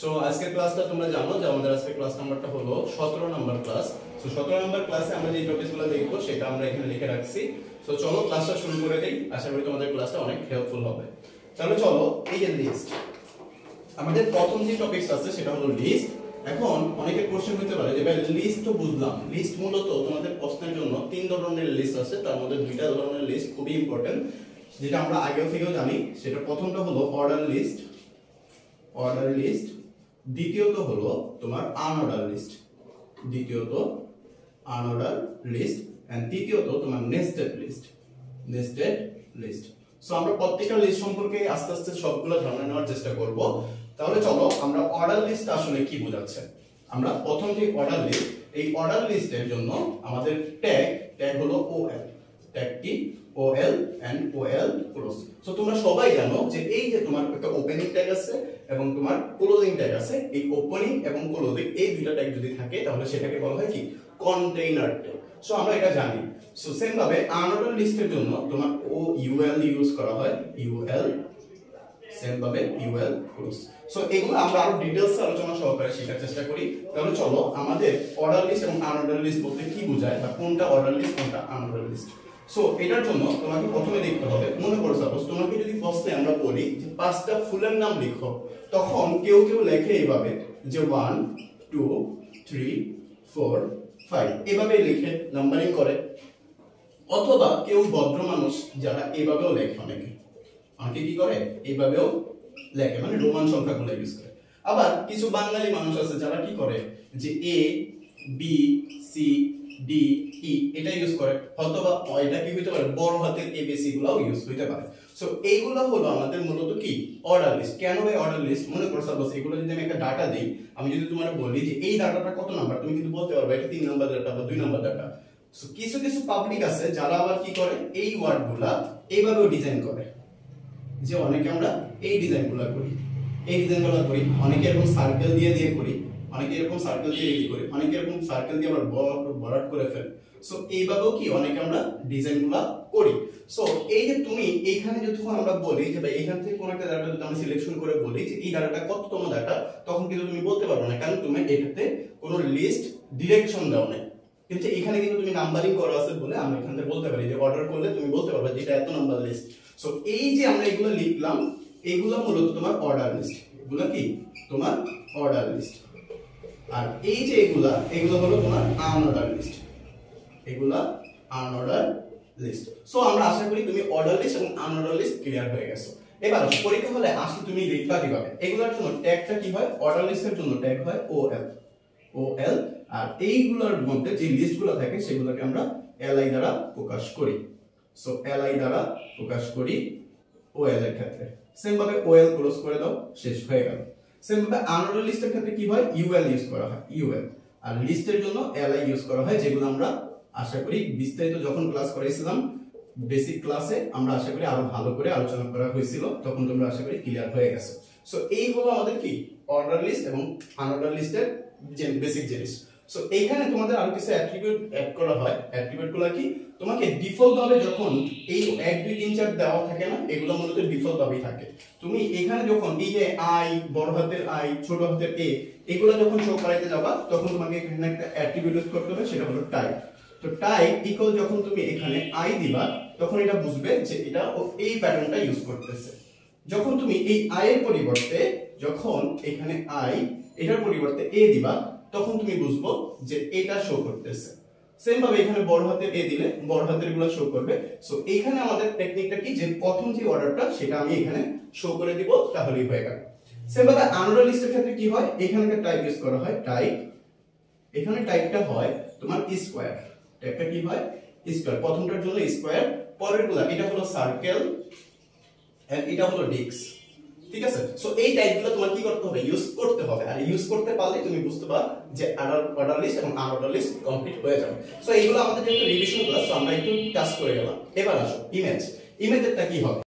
So আজকের ক্লাসটা তোমরা জানো যে আমাদের আজকে ক্লাস নাম্বারটা হলো 17 নাম্বার ক্লাস। সো 17 নাম্বার ক্লাসে আমরা যে টপিকগুলো দেখব সেটা আমরা এখানে লিখে রাখছি। সো চলো ক্লাসটা শুরু করে দেই, আশা করি তোমাদের ক্লাসটা অনেক হেল্পফুল হবে। তাহলে চলো, এই যে লিস্ট, আমাদের প্রথম যে টপিকস আছে সেটা হলো লিস্ট। এখন অনেকের কোশ্চেন হতে পারে যে ভাই লিস্ট তো বুঝলাম, লিস্ট মূলত তোমাদের প্রশ্নের জন্য তিন ধরনের লিস্ট আছে, তার মধ্যে দুইটা ধরনের লিস্ট খুবই ইম্পর্টেন্ট, যেটা আমরা আগে থেকেও জানি। সেটা প্রথমটা হলো অর্ডার লিস্ট, অর্ডার লিস্ট। দ্বিতীয়ত হলো তোমার আনঅর্ডার লিস্ট, দ্বিতীয়ত আনঅর্ডার লিস্ট, এন্ড তৃতীয়ত তোমার nested list, nested list. So আমরা প্রত্যেকটা লিস্ট সম্পর্কে আস্তে আস্তে সবগুলো ধারণা নেওয়ার চেষ্টা করব। তাহলে চলো আমরা অর্ডার লিস্ট আসলে কি বোঝাচ্ছে। আমরা প্রথম যে অর্ডার লিস্ট, এই অর্ডার লিস্টের জন্য আমাদের ট্যাগ হলো ওএল, ট্যাগটি OL and OL close. So তোমরা সবাই জানো যে এই যে তোমার একটা ওপেনিং ট্যাগ আছে এবং তোমার ক্লোজিং ট্যাগ আছে। এই ওপেনিং এবং ক্লোজিং এই দুইটা ট্যাগ যদি থাকে তাহলে সেটাকে বলা হয় কি কন্টেইনার ট্যাগ। সো আমরা এটা জানি। সো সেম ভাবে আনঅর্ডার লিস্টের জন্য তোমার ও ইউএল ইউজ করা হয়, ইউএল, সেম ভাবে ইউএল ক্লোজ। সো এগুলো আমরা আরো ডিটেইলস আলোচনা সহকারে শেখার চেষ্টা করি। তাহলে চলো আমাদের অর্ডার লিস্ট এবং আনঅর্ডার লিস্ট বলতে কি বোঝায় বা কোনটা অর্ডার লিস্ট কোনটা আনঅর্ডার লিস্ট। সো এটার জন্য তোমাকে প্রথমে দেখতে হবে, মনে করো সাপোজ তোমাকে যদি ফার্স্টে আমরা বলি যে পাঁচটা ফুলের নাম লিখো, তখন কেউ কেউ লেখে এইভাবে যে 1 2 3 4 5 এভাবে লিখে নাম্বারিং করে। অথবা কেউ ভদ্র মানুষ যারা এভাবেও লেখে, অনেকে কি করে এইভাবেও লেখে, মানে রোমান সংখ্যাগুলো ইউজ করে। আবার কিছু বাঙালি মানুষ আছে যারা কি করে যে A B C D E এটা ইউজ করে, অথবা এটা কি হইতে পারে বড় হাতের এবিসি গুলোও ইউজ হইতে পারে। সো এইগুলো হলো আমাদের মূলত কি অর্ডার লিস্ট। কেন ভাই অর্ডার লিস্ট? মনে করো সাপোজ এগুলো যদি আমি একটা ডাটা দেই, আমি যদি তোমার বলি যে এই ডাটাটা কত নাম্বার, তুমি কিন্তু বলতে পারবে এটা 3 নাম্বার ডাটা বা 2 নাম্বার ডাটা। সো কিছু কিছু পাবলিক আছে যারা আবার কি করে এই ওয়ার্ডগুলা এইভাবেও ডিজাইন করে, যে অনেকে আমরা এই ডিজাইনগুলো করি, এই ডিজাইনগুলো করি, অনেকে এরকম সার্কেল দিয়ে দিয়ে করি, অনেকে এরকম সার্কেল দিয়ে এই করি, অনেকে এরকম সার্কেল দিয়ে আবার বর্ডার করে ফেলে। সো এইভাবেও কি অনেকে আমরা ডিজাইনগুলো করি। সো এই যে তুমি এইখানে যখন আমরা বলি যে ভাই এখান থেকে কোন একটা ডাটা যদি আমরা সিলেকশন করে বলি যে এই ডাটাটা কততম ডাটা, তখন কিন্তু তুমি বলতে পারবে না, কারণ তুমি এটাতে কোনো লিস্ট ডিরেকশন দাও না। কিন্তু এখানে কিন্তু তুমি নাম্বারিং করা আছে বলে আমরা এখান থেকে বলতে পারি যে অর্ডার করলে তুমি বলতে পারবে যে এটা এত নাম্বার লিস্ট। সো এই যে আমরা এগুলো লিখলাম, এগুলো মূলত তোমার অর্ডার লিস্ট, এগুলো কি তোমার অর্ডার লিস্ট। আর এই যে এগুলো হলো তোমার আনঅর্ডার লিস্ট, এগুলা আনঅর্ডার লিস্ট। সো আমরা আশা করি তুমি অর্ডার লিস্ট এবং আনঅর্ডার লিস্ট ক্লিয়ার হয়ে গেছো। এবার পরীক্ষা হলে আসলে তুমি লিখবা কিভাবে। এগুলোর জন্য ট্যাগটা কি হয়, অর্ডার লিস্টের জন্য ট্যাগ হয় ওএল, ওএল। আর এইগুলোর মধ্যে যে লিস্টগুলো থাকে সেগুলোকে আমরা এলআই দ্বারা প্রকাশ করি। সো এলআই দ্বারা প্রকাশ করি ওএল এর ক্ষেত্রে। সেম ভাবে ওএল ক্লোজ করে দাও, শেষ হয়ে গেল। সেম ভাবে আনঅর্ডার লিস্টের ক্ষেত্রে কি হয়, ইউএল ইউজ করা হয়, ইউএল। আর লিস্টের জন্য এলআই ইউজ করা হয়, যেগুলো আমরা আশা করি বিস্তারিত যখন ক্লাস করেছিলাম বেসিক ক্লাসে আমরা আশা করি আরো ভালো করে আলোচনা করা হয়েছিল, তখন তোমরা আশা করি ক্লিয়ার হয়ে গেছো। সো এই হলো আমাদের কি অর্ডার লিস্ট এবং আনঅর্ডার লিস্টের যে বেসিক জিনিস। সো এইখানে তোমাদের আরো কিছু অ্যাট্রিবিউট অ্যাড করা হয়। অ্যাট্রিবিউটগুলো কি, তোমাকে ডিফল্ট ভাবে যখন এই 1 2 3 4 দেওয়া থাকে না, এগুলো মূলত ডিফল্ট ভাবেই থাকে। তুমি এখানে যখন এই যে আই, বড় হাতের আই, ছোট হাতের এ, এগুলো যখন শো করাইতে যাবা তখন তোমাকে এখানে একটা অ্যাট্রিবিউট ইউজ করতে হবে, সেটা হলো টাইপ। তো টাইপ ইকুয়াল যখন তুমি এখানে আই দিবা, তখন এটা বুঝবে যে এটা এই প্যাটার্নটা ইউজ করতেছে। যখন তুমি এই আই এর পরিবর্তে যখন এখানে আই এটার পরিবর্তে এ দিবা, তখন তুমি বুঝবো যে এটা শো করতেছে। সেম ভাবে এখানে বড় হাতের এ দিলে বড় হাতের গুলো শো করবে। সো এখানে আমাদের টেকনিকটা কি, যে প্রথম যে অর্ডারটা সেটা আমি এখানে শো করে দিব, তাহলেই হয়ে গেল। সেম ভাবে আনঅর্ডার লিস্টের ক্ষেত্রে কি হয়, এখানকার টাইপ ইউজ করা হয় টাইপ। এখানে টাইপটা হয় তোমার স্কয়ার, টাইপটা কি হয় স্কয়ার। প্রথমটার জন্য স্কয়ার, পরেরগুলো এটা হলো সার্কেল এন্ড এটা হলো ডিস্ক, ঠিক আছে। সো এই টাইপগুলো তোমার কি করতে হবে, ইউজ করতে হবে। আর ইউজ করতে পারলে তুমি বুঝতে পারবে যে অর্ডার লিস্ট এবং আনঅর্ডার লিস্ট কমপ্লিট হয়ে যাবে। সো এইগুলো আমাদের যেহেতু রিভিশন ক্লাস, আমরা একটু টাচ করে গেলাম। এবার আসো ইমেজ, ইমেজেরটা কি হবে।